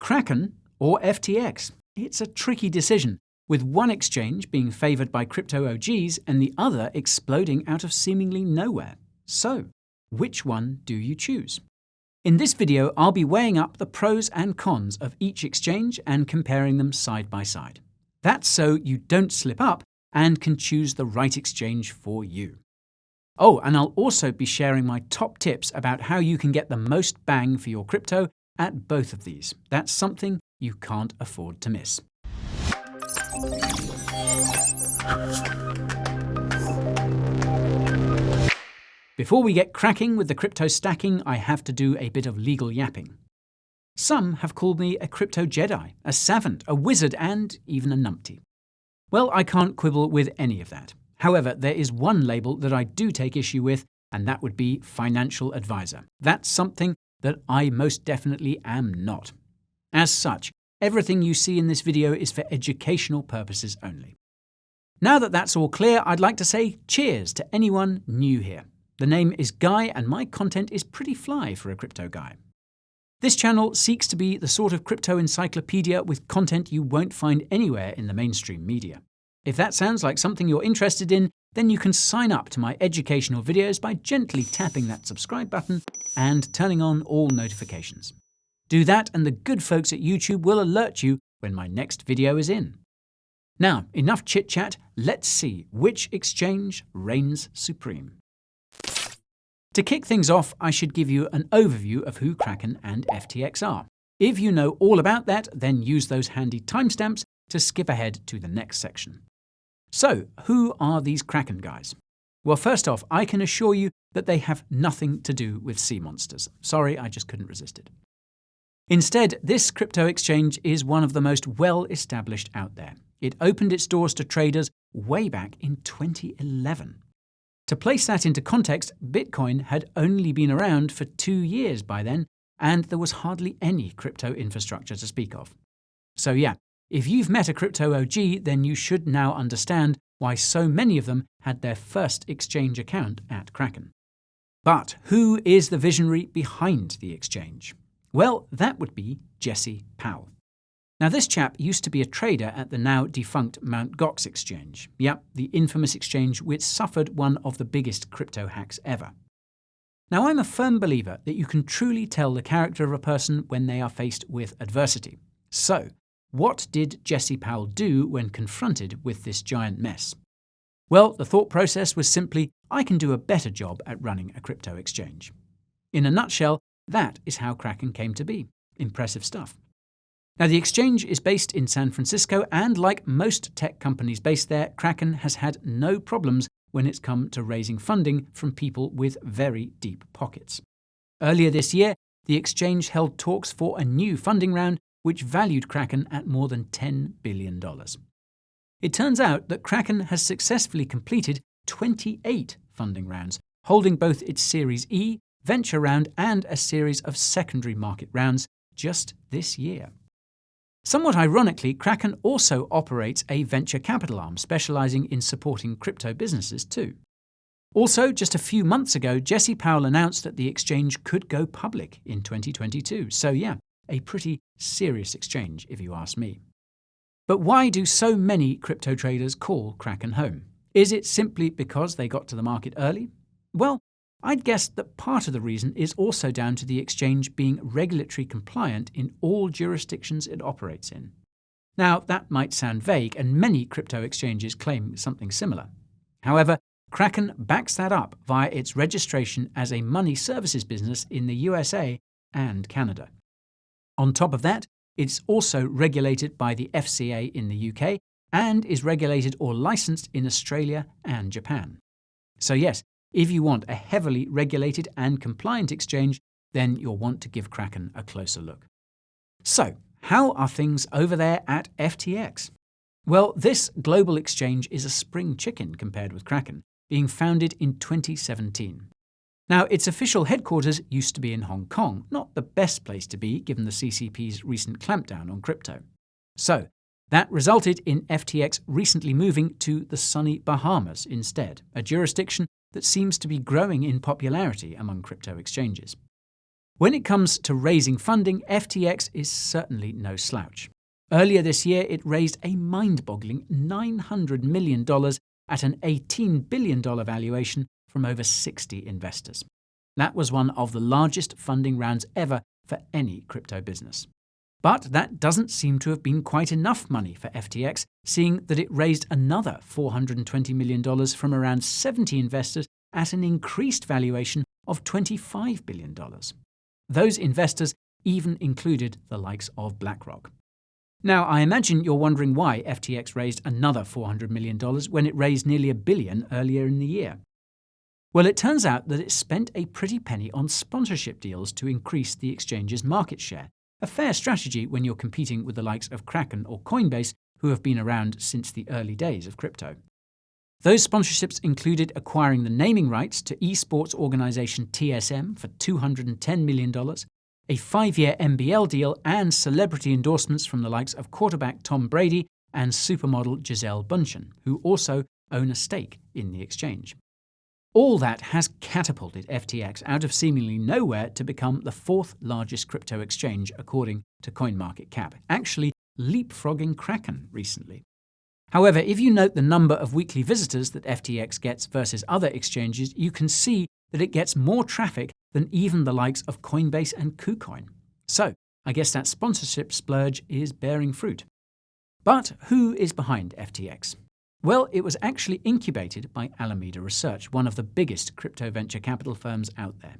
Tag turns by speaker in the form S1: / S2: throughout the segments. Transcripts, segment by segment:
S1: Kraken or FTX? It's a tricky decision, with one exchange being favoured by crypto OGs and the other exploding out of seemingly nowhere. So, which one do you choose? In this video, I'll be weighing up the pros and cons of each exchange and comparing them side by side. That's so you don't slip up and can choose the right exchange for you. Oh, and I'll also be sharing my top tips about how you can get the most bang for your crypto at both of these. That's something you can't afford to miss. Before we get cracking with the crypto stacking, I have to do a bit of legal yapping. Some have called me a crypto Jedi, a savant, a wizard, and even a numpty. Well, I can't quibble with any of that. However, there is one label that I do take issue with, and that would be financial advisor. That's something that I most definitely am not. As such, everything you see in this video is for educational purposes only. Now that that's all clear, I'd like to say cheers to anyone new here. The name is Guy, and my content is pretty fly for a crypto guy. This channel seeks to be the sort of crypto encyclopedia with content you won't find anywhere in the mainstream media. If that sounds like something you're interested in, then you can sign up to my educational videos by gently tapping that subscribe button and turning on all notifications. Do that and the good folks at YouTube will alert you when my next video is in. Now, enough chit-chat, let's see which exchange reigns supreme. To kick things off, I should give you an overview of who Kraken and FTX are. If you know all about that, then use those handy timestamps to skip ahead to the next section. So, who are these Kraken guys? Well, first off, I can assure you that they have nothing to do with sea monsters. Sorry, I just couldn't resist it. Instead, this crypto exchange is one of the most well-established out there. It opened its doors to traders way back in 2011. To place that into context, Bitcoin had only been around for 2 years by then, and there was hardly any crypto infrastructure to speak of. So yeah, if you've met a crypto OG, then you should now understand why so many of them had their first exchange account at Kraken. But who is the visionary behind the exchange? Well, that would be Jesse Powell. Now, this chap used to be a trader at the now defunct MTGOX exchange. Yep, the infamous exchange which suffered one of the biggest crypto hacks ever. Now, I'm a firm believer that you can truly tell the character of a person when they are faced with adversity. So, what did Jesse Powell do when confronted with this giant mess? Well, the thought process was simply, I can do a better job at running a crypto exchange. In a nutshell, that is how Kraken came to be. Impressive stuff. Now, the exchange is based in San Francisco, and like most tech companies based there, Kraken has had no problems when it's come to raising funding from people with very deep pockets. Earlier this year, the exchange held talks for a new funding round, which valued Kraken at more than $10 billion. It turns out that Kraken has successfully completed 28 funding rounds, holding both its Series E, venture round, and a series of secondary market rounds just this year. Somewhat ironically, Kraken also operates a venture capital arm specializing in supporting crypto businesses too. Also, just a few months ago, Jesse Powell announced that the exchange could go public in 2022. So yeah, a pretty serious exchange if you ask me. But why do so many crypto traders call Kraken home? Is it simply because they got to the market early? Well, I'd guess that part of the reason is also down to the exchange being regulatory compliant in all jurisdictions it operates in. Now, that might sound vague, and many crypto exchanges claim something similar. However, Kraken backs that up via its registration as a money services business in the USA and Canada. On top of that, it's also regulated by the FCA in the UK and is regulated or licensed in Australia and Japan. So yes, if you want a heavily regulated and compliant exchange, then you'll want to give Kraken a closer look. So, how are things over there at FTX? Well, this global exchange is a spring chicken compared with Kraken, being founded in 2017. Now, its official headquarters used to be in Hong Kong, not the best place to be given the CCP's recent clampdown on crypto. So, that resulted in FTX recently moving to the sunny Bahamas instead, a jurisdiction that seems to be growing in popularity among crypto exchanges. When it comes to raising funding, FTX is certainly no slouch. Earlier this year, it raised a mind-boggling $900 million at an $18 billion valuation from over 60 investors. That was one of the largest funding rounds ever for any crypto business. But that doesn't seem to have been quite enough money for FTX, seeing that it raised another $420 million from around 70 investors at an increased valuation of $25 billion. Those investors even included the likes of BlackRock. Now, I imagine you're wondering why FTX raised another $400 million when it raised nearly $1 billion earlier in the year. Well, it turns out that it spent a pretty penny on sponsorship deals to increase the exchange's market share, a fair strategy when you're competing with the likes of Kraken or Coinbase, who have been around since the early days of crypto. Those sponsorships included acquiring the naming rights to esports organization TSM for $210 million, a 5-year NBL deal, and celebrity endorsements from the likes of quarterback Tom Brady and supermodel Gisele Bündchen, who also own a stake in the exchange. All that has catapulted FTX out of seemingly nowhere to become the 4th largest crypto exchange according to CoinMarketCap, actually leapfrogging Kraken recently. However, if you note the number of weekly visitors that FTX gets versus other exchanges, you can see that it gets more traffic than even the likes of Coinbase and KuCoin. So, I guess that sponsorship splurge is bearing fruit. But who is behind FTX? Well, it was actually incubated by Alameda Research, one of the biggest crypto venture capital firms out there.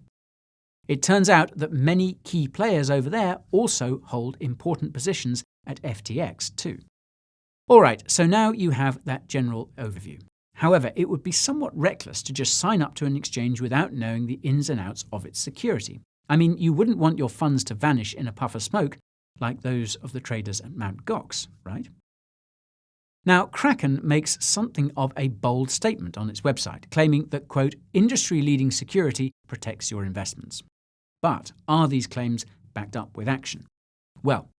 S1: It turns out that many key players over there also hold important positions at FTX too. Alright, so now you have that general overview. However, it would be somewhat reckless to just sign up to an exchange without knowing the ins and outs of its security. I mean, you wouldn't want your funds to vanish in a puff of smoke like those of the traders at MTGOX, right? Now, Kraken makes something of a bold statement on its website, claiming that, quote, industry-leading security protects your investments. But are these claims backed up with action? Well,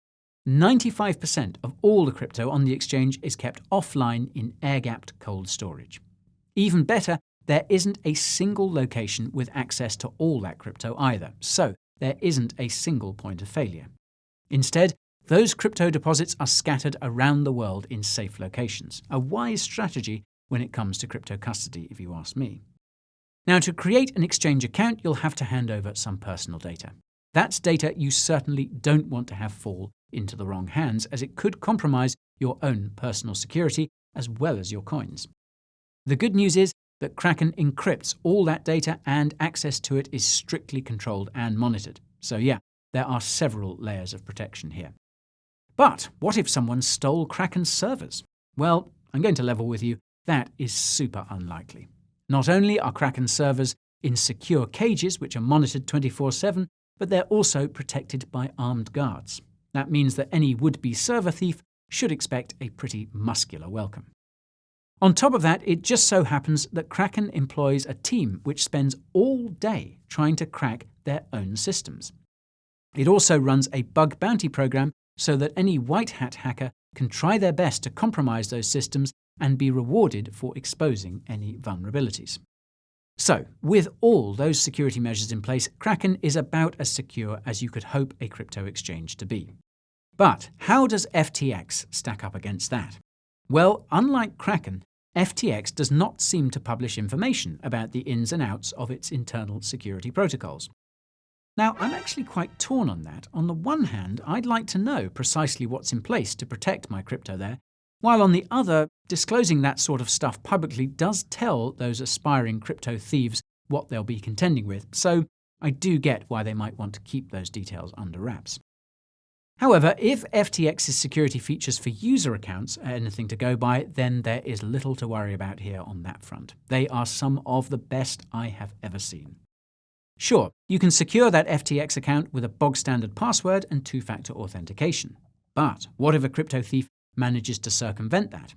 S1: 95% of all the crypto on the exchange is kept offline in air-gapped cold storage. Even better, there isn't a single location with access to all that crypto either, so there isn't a single point of failure. Instead, those crypto deposits are scattered around the world in safe locations, a wise strategy when it comes to crypto custody, if you ask me. Now, to create an exchange account, you'll have to hand over some personal data. That's data you certainly don't want to have fall into the wrong hands, as it could compromise your own personal security as well as your coins. The good news is that Kraken encrypts all that data and access to it is strictly controlled and monitored. So yeah, there are several layers of protection here. But what if someone stole Kraken's servers? Well, I'm going to level with you, that is super unlikely. Not only are Kraken servers in secure cages which are monitored 24/7, but they're also protected by armed guards. That means that any would-be server thief should expect a pretty muscular welcome. On top of that, it just so happens that Kraken employs a team which spends all day trying to crack their own systems. It also runs a bug bounty program so that any white hat hacker can try their best to compromise those systems and be rewarded for exposing any vulnerabilities. So, with all those security measures in place, Kraken is about as secure as you could hope a crypto exchange to be. But how does FTX stack up against that? Well, unlike Kraken, FTX does not seem to publish information about the ins and outs of its internal security protocols. Now, I'm actually quite torn on that. On the one hand, I'd like to know precisely what's in place to protect my crypto there, while on the other, disclosing that sort of stuff publicly does tell those aspiring crypto thieves what they'll be contending with, so I do get why they might want to keep those details under wraps. However, if FTX's security features for user accounts are anything to go by, then there is little to worry about here on that front. They are some of the best I have ever seen. Sure, you can secure that FTX account with a bog-standard password and two-factor authentication. But what if a crypto thief manages to circumvent that?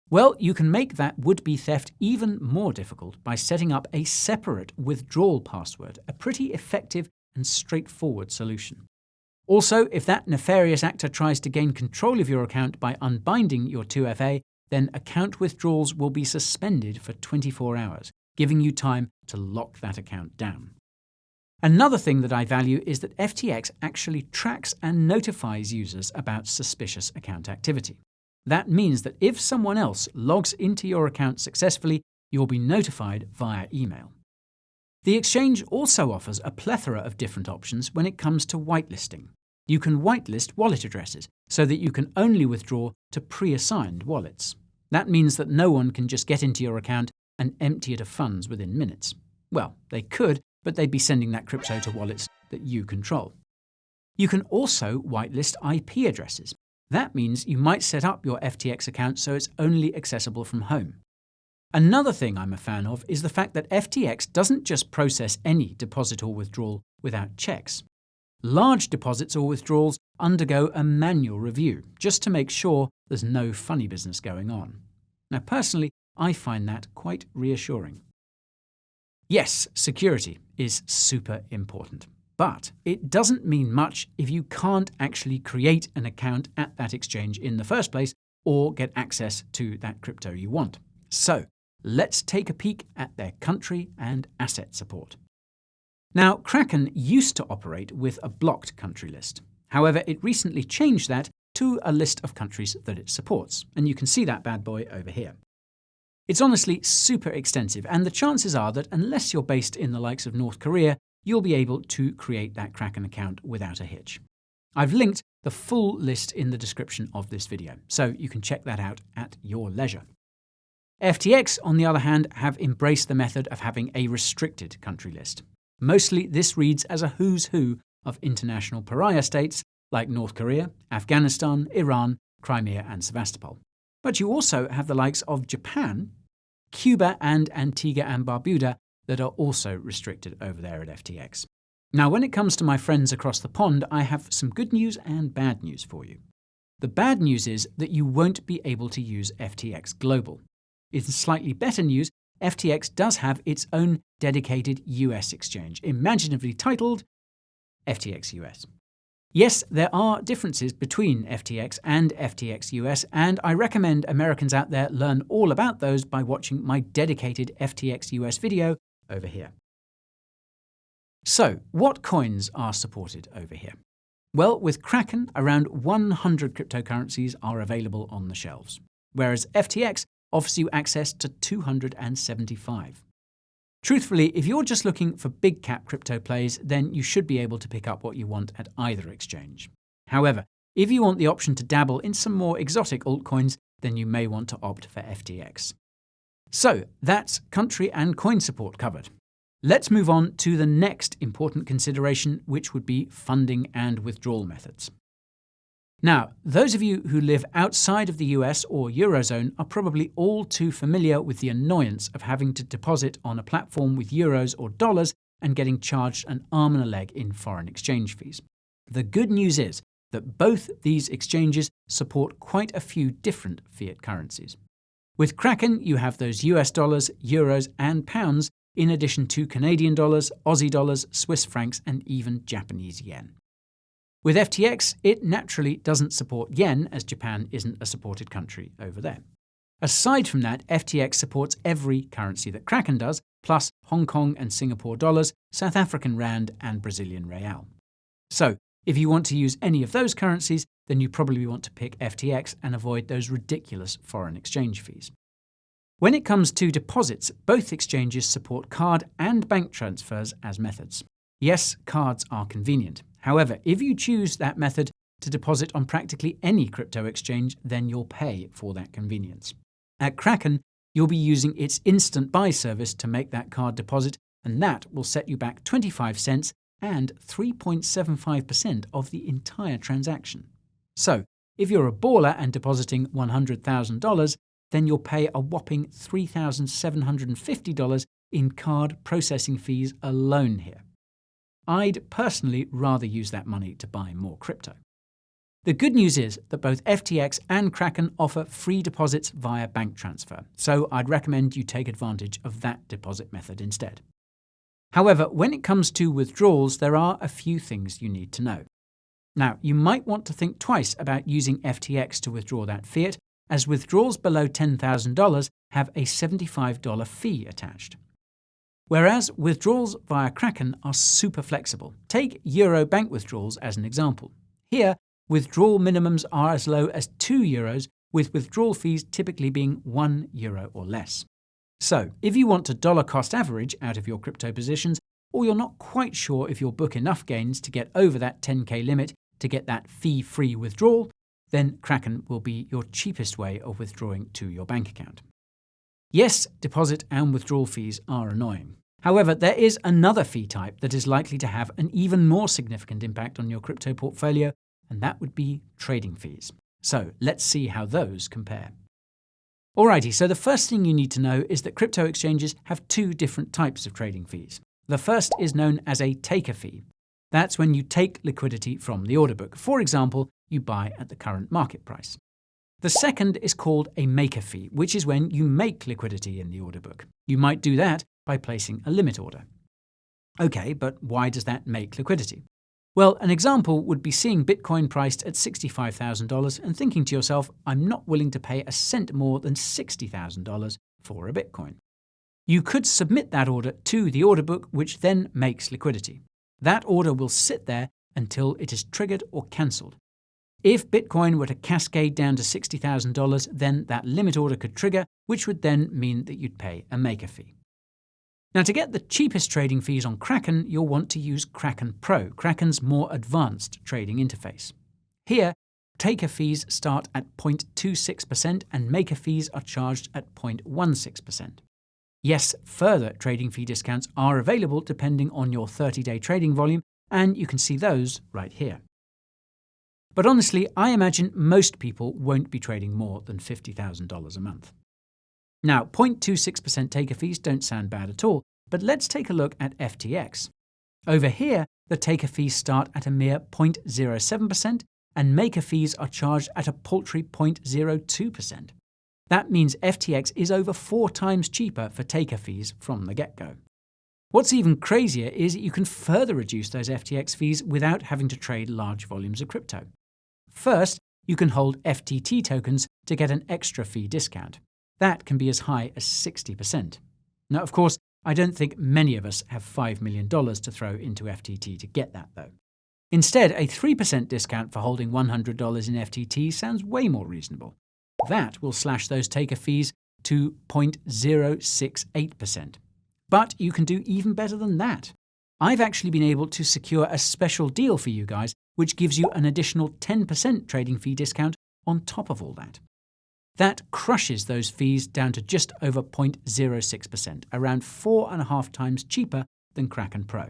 S1: Well, you can make that would-be theft even more difficult by setting up a separate withdrawal password, a pretty effective and straightforward solution. Also, if that nefarious actor tries to gain control of your account by unbinding your 2FA, then account withdrawals will be suspended for 24 hours, giving you time to lock that account down. Another thing that I value is that FTX actually tracks and notifies users about suspicious account activity. That means that if someone else logs into your account successfully, you'll be notified via email. The exchange also offers a plethora of different options when it comes to whitelisting. You can whitelist wallet addresses so that you can only withdraw to pre-assigned wallets. That means that no one can just get into your account and empty it of funds within minutes. Well, they could, but they'd be sending that crypto to wallets that you control. You can also whitelist IP addresses. That means you might set up your FTX account so it's only accessible from home. Another thing I'm a fan of is the fact that FTX doesn't just process any deposit or withdrawal without checks. Large deposits or withdrawals undergo a manual review just to make sure there's no funny business going on. Now, personally, I find that quite reassuring. Yes, security is super important, but it doesn't mean much if you can't actually create an account at that exchange in the first place or get access to that crypto you want. So, let's take a peek at their country and asset support. Now, Kraken used to operate with a blocked country list. However, it recently changed that to a list of countries that it supports, and you can see that bad boy over here. It's honestly super extensive, and the chances are that unless you're based in the likes of North Korea, you'll be able to create that Kraken account without a hitch. I've linked the full list in the description of this video, so you can check that out at your leisure. FTX, on the other hand, have embraced the method of having a restricted country list. Mostly, this reads as a who's who of international pariah states like North Korea, Afghanistan, Iran, Crimea, and Sevastopol. But you also have the likes of Japan, Cuba, and Antigua and Barbuda that are also restricted over there at FTX. Now, when it comes to my friends across the pond, I have some good news and bad news for you. The bad news is that you won't be able to use FTX Global. In slightly better news, FTX does have its own dedicated US exchange, imaginatively titled FTX US. Yes, there are differences between FTX and FTX US, and I recommend Americans out there learn all about those by watching my dedicated FTX US video over here. So, what coins are supported over here? Well, with Kraken, around 100 cryptocurrencies are available on the shelves, whereas FTX offers you access to 275. Truthfully, if you're just looking for big cap crypto plays, then you should be able to pick up what you want at either exchange. However, if you want the option to dabble in some more exotic altcoins, then you may want to opt for FTX. So, that's country and coin support covered. Let's move on to the next important consideration, which would be funding and withdrawal methods. Now, those of you who live outside of the US or Eurozone are probably all too familiar with the annoyance of having to deposit on a platform with euros or dollars and getting charged an arm and a leg in foreign exchange fees. The good news is that both these exchanges support quite a few different fiat currencies. With Kraken, you have those US dollars, euros, and pounds, in addition to Canadian dollars, Aussie dollars, Swiss francs, and even Japanese yen. With FTX, it naturally doesn't support yen, as Japan isn't a supported country over there. Aside from that, FTX supports every currency that Kraken does, plus Hong Kong and Singapore dollars, South African rand, and Brazilian real. So, if you want to use any of those currencies, then you probably want to pick FTX and avoid those ridiculous foreign exchange fees. When it comes to deposits, both exchanges support card and bank transfers as methods. Yes, cards are convenient. However, if you choose that method to deposit on practically any crypto exchange, then you'll pay for that convenience. At Kraken, you'll be using its instant buy service to make that card deposit, and that will set you back 25 cents and 3.75% of the entire transaction. So, if you're a baller and depositing $100,000, then you'll pay a whopping $3,750 in card processing fees alone here. I'd personally rather use that money to buy more crypto. The good news is that both FTX and Kraken offer free deposits via bank transfer, so I'd recommend you take advantage of that deposit method instead. However, when it comes to withdrawals, there are a few things you need to know. Now, you might want to think twice about using FTX to withdraw that fiat, as withdrawals below $10,000 have a $75 fee attached. Whereas withdrawals via Kraken are super flexible. Take Euro bank withdrawals as an example. Here, withdrawal minimums are as low as €2, with withdrawal fees typically being €1 or less. So, if you want to dollar cost average out of your crypto positions, or you're not quite sure if you'll book enough gains to get over that 10K limit to get that fee-free withdrawal, then Kraken will be your cheapest way of withdrawing to your bank account. Yes, deposit and withdrawal fees are annoying. However, there is another fee type that is likely to have an even more significant impact on your crypto portfolio, and that would be trading fees. So let's see how those compare. Alrighty, so the first thing you need to know is that crypto exchanges have two different types of trading fees. The first is known as a taker fee. That's when you take liquidity from the order book. For example, you buy at the current market price. The second is called a maker fee, which is when you make liquidity in the order book. You might do that by placing a limit order. Okay, but why does that make liquidity? Well, an example would be seeing Bitcoin priced at $65,000 and thinking to yourself, I'm not willing to pay a cent more than $60,000 for a Bitcoin. You could submit that order to the order book, which then makes liquidity. That order will sit there until it is triggered or cancelled. If Bitcoin were to cascade down to $60,000, then that limit order could trigger, which would then mean that you'd pay a maker fee. Now, to get the cheapest trading fees on Kraken, you'll want to use Kraken Pro, Kraken's more advanced trading interface. Here, taker fees start at 0.26% and maker fees are charged at 0.16%. Yes, further trading fee discounts are available depending on your 30-day trading volume, and you can see those right here. But honestly, I imagine most people won't be trading more than $50,000 a month. Now, 0.26% taker fees don't sound bad at all, but let's take a look at FTX. Over here, the taker fees start at a mere 0.07%, and maker fees are charged at a paltry 0.02%. That means FTX is over 4 times cheaper for taker fees from the get-go. What's even crazier is that you can further reduce those FTX fees without having to trade large volumes of crypto. First, you can hold FTT tokens to get an extra fee discount. That can be as high as 60%. Now, of course, I don't think many of us have $5 million to throw into FTT to get that, though. Instead, a 3% discount for holding $100 in FTT sounds way more reasonable. That will slash those taker fees to 0.068%. But you can do even better than that. I've actually been able to secure a special deal for you guys, which gives you an additional 10% trading fee discount on top of all that. That crushes those fees down to just over 0.06%, around 4.5 times cheaper than Kraken Pro.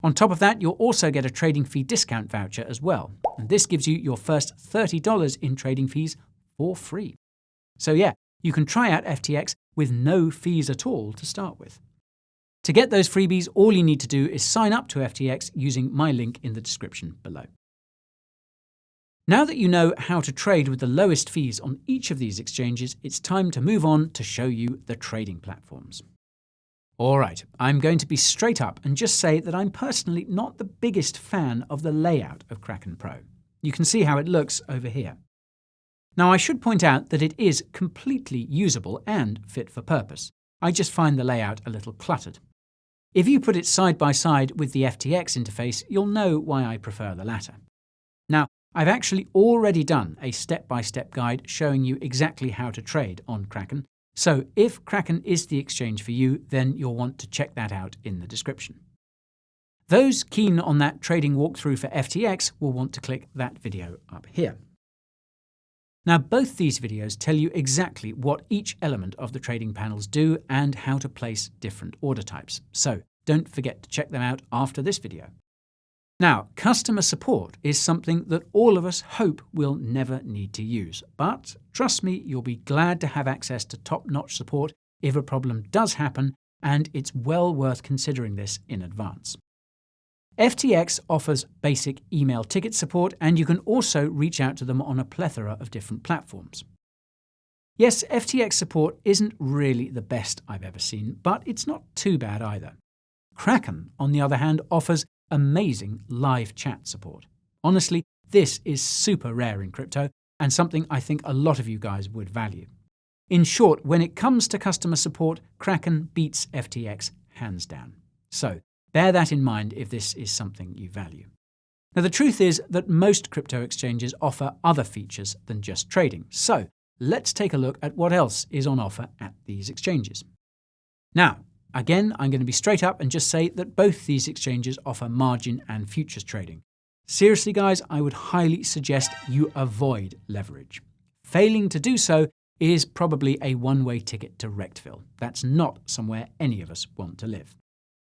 S1: On top of that, you'll also get a trading fee discount voucher as well, and this gives you your first $30 in trading fees for free. So yeah, you can try out FTX with no fees at all to start with. To get those freebies, all you need to do is sign up to FTX using my link in the description below. Now that you know how to trade with the lowest fees on each of these exchanges, it's time to move on to show you the trading platforms. Alright, I'm going to be straight up and just say that I'm personally not the biggest fan of the layout of Kraken Pro. You can see how it looks over here. Now, I should point out that it is completely usable and fit for purpose. I just find the layout a little cluttered. If you put it side by side with the FTX interface, you'll know why I prefer the latter. Now, I've actually already done a step-by-step guide showing you exactly how to trade on Kraken, so if Kraken is the exchange for you, then you'll want to check that out in the description. Those keen on that trading walkthrough for FTX will want to click that video up here. Now, both these videos tell you exactly what each element of the trading panels do and how to place different order types, so don't forget to check them out after this video. Now, customer support is something that all of us hope we'll never need to use, but trust me, you'll be glad to have access to top-notch support if a problem does happen, and it's well worth considering this in advance. FTX offers basic email ticket support, and you can also reach out to them on a plethora of different platforms. Yes, FTX support isn't really the best I've ever seen, but it's not too bad either. Kraken, on the other hand, offers amazing live chat support. Honestly, this is super rare in crypto and something I think a lot of you guys would value. In short, when it comes to customer support, Kraken beats FTX hands down. So bear that in mind if this is something you value. Now, the truth is that most crypto exchanges offer other features than just trading. So let's take a look at what else is on offer at these exchanges. Now, again, I'm going to be straight up and just say that both these exchanges offer margin and futures trading. Seriously, guys, I would highly suggest you avoid leverage. Failing to do so is probably a one-way ticket to Rectville. That's not somewhere any of us want to live.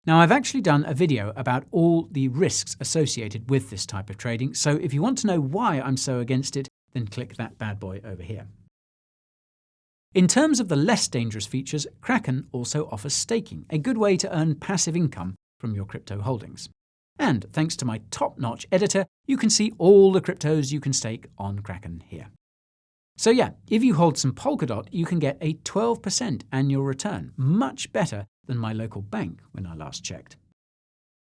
S1: Now, I've actually done a video about all the risks associated with this type of trading, so if you want to know why I'm so against it, then click that bad boy over here. In terms of the less dangerous features, Kraken also offers staking, a good way to earn passive income from your crypto holdings. And thanks to my top-notch editor, you can see all the cryptos you can stake on Kraken here. So yeah, if you hold some Polkadot, you can get a 12% annual return, much better than my local bank when I last checked.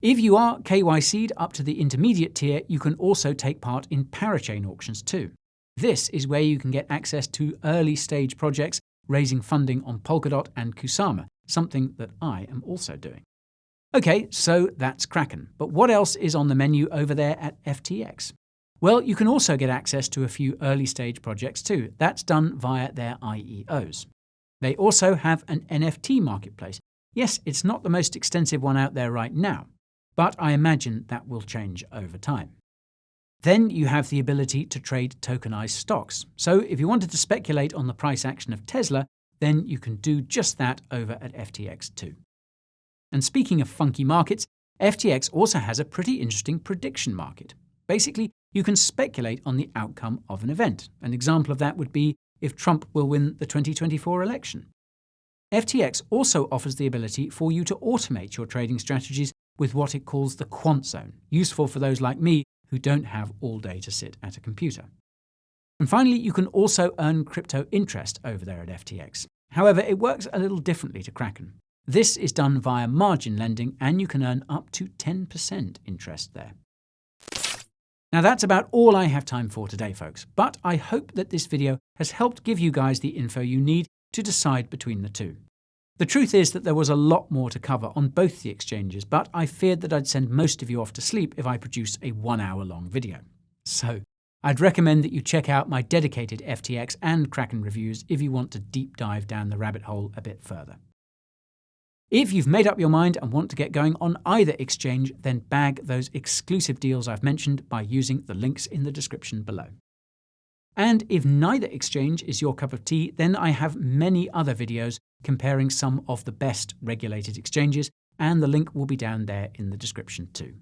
S1: If you are KYC'd up to the intermediate tier, you can also take part in parachain auctions too. This is where you can get access to early-stage projects raising funding on Polkadot and Kusama, something that I am also doing. Okay, so that's Kraken, but what else is on the menu over there at FTX? Well, you can also get access to a few early-stage projects too. That's done via their IEOs. They also have an NFT marketplace. Yes, it's not the most extensive one out there right now, but I imagine that will change over time. Then you have the ability to trade tokenized stocks. So if you wanted to speculate on the price action of Tesla, then you can do just that over at FTX too. And speaking of funky markets, FTX also has a pretty interesting prediction market. Basically, you can speculate on the outcome of an event. An example of that would be if Trump will win the 2024 election. FTX also offers the ability for you to automate your trading strategies with what it calls the quant zone, useful for those like me who don't have all day to sit at a computer. And finally, you can also earn crypto interest over there at FTX. However, it works a little differently to Kraken. This is done via margin lending, and you can earn up to 10% interest there. Now, that's about all I have time for today, folks, but I hope that this video has helped give you guys the info you need to decide between the two. The truth is that there was a lot more to cover on both the exchanges, but I feared that I'd send most of you off to sleep if I produced a 1-hour-long video. So I'd recommend that you check out my dedicated FTX and Kraken reviews if you want to deep dive down the rabbit hole a bit further. If you've made up your mind and want to get going on either exchange, then bag those exclusive deals I've mentioned by using the links in the description below. And if neither exchange is your cup of tea, then I have many other videos comparing some of the best regulated exchanges, and the link will be down there in the description too.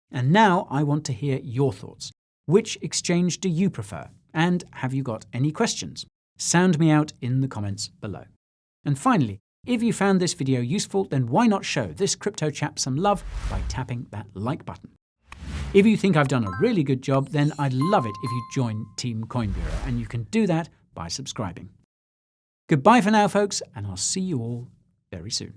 S1: And now I want to hear your thoughts. Which exchange do you prefer? And have you got any questions? Sound me out in the comments below. And finally, if you found this video useful, then why not show this crypto chap some love by tapping that like button? If you think I've done a really good job, then I'd love it if you join Team Coin Bureau, and you can do that by subscribing. Goodbye for now, folks, and I'll see you all very soon.